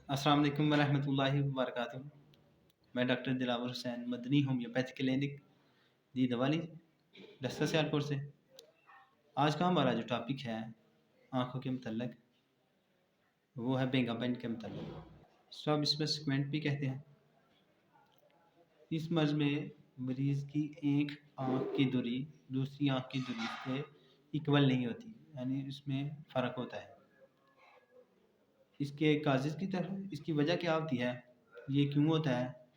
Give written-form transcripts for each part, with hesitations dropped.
अस्सलाम वालेकुम वरहमतुल्लाहि वबरकातुहू। मैं doctor Dilawar Hussain Madani homeopathy clinic दी दवाली दस्ता सियालकोट से। आज का हमारा जो टॉपिक है आँखों के मतलब, वो है बेंगापेन के मतलब। इसको आप इसमें सिक्वेंट भी कहते हैं। इस मर्ज़ में मरीज़ की एक आँख की दूरी दूसरी आँख की दूरी से इक्वल नहीं होती, यानी इसमें फ़र्क होता है। इसके काज़िज़ की तरफ इसकी वजह क्या होती है, ये क्यों होता है?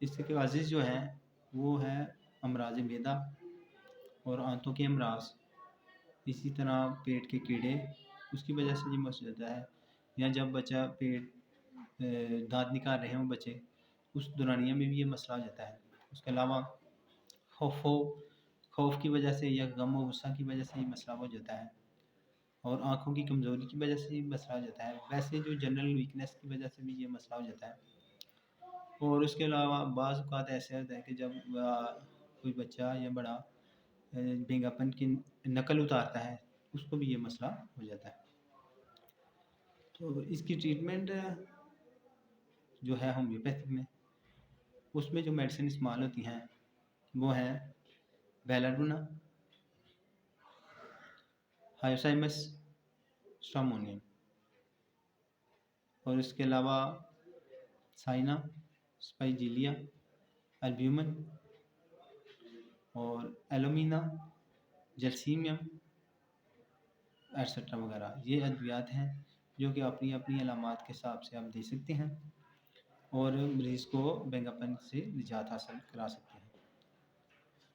इसके काज़िज़ जो हैं वो है अमराज़ मैदा और आंतों के अमराज़, इसी तरह पेट के कीड़े, उसकी वजह से ये मस जाता है। या जब बच्चा दाँत निकाल रहे हों बच्चे, उस दौरानिया में भी ये मसला हो जाता है। उसके अलावा खौफ की वजह से या गम और गुस्सा की वजह से ये मसला हो जाता है, और आँखों की कमज़ोरी की वजह से ये मसला हो जाता है। वैसे जो जनरल वीकनेस की वजह से भी ये मसला हो जाता है। और उसके अलावा बाज़ औक़ात ऐसे होता है कि जब कोई बच्चा या बड़ा बेंगापन की नकल उतारता है, उसको भी ये मसला हो जाता है। तो इसकी ट्रीटमेंट जो है होम्योपैथिक में, उसमें जो मेडिसिन इस्तेमाल होती हैं वो हैं बेलाडोना, हायोसाइमस, स्ट्रामोनियम, और इसके अलावा साइना, स्पाइजिलिया, अल्ब्यूमिन और एलोमिना, जैल्सीमियम एट्सेट्रा वगैरह। ये अद्वियात हैं जो कि अपनी अपनी अलामात के हिसाब से आप दे सकते हैं और मरीज़ को बेंगापन से निजात हासिल करा सकते हैं।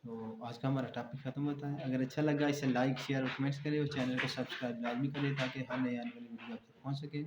तो आज का हमारा टॉपिक ख़त्म होता है। अगर अच्छा लगा इसे लाइक शेयर और कमेंट्स करें और चैनल को सब्सक्राइब लाजमी करें ताकि हर नई आने वाली वीडियो आप तक पहुँच सके।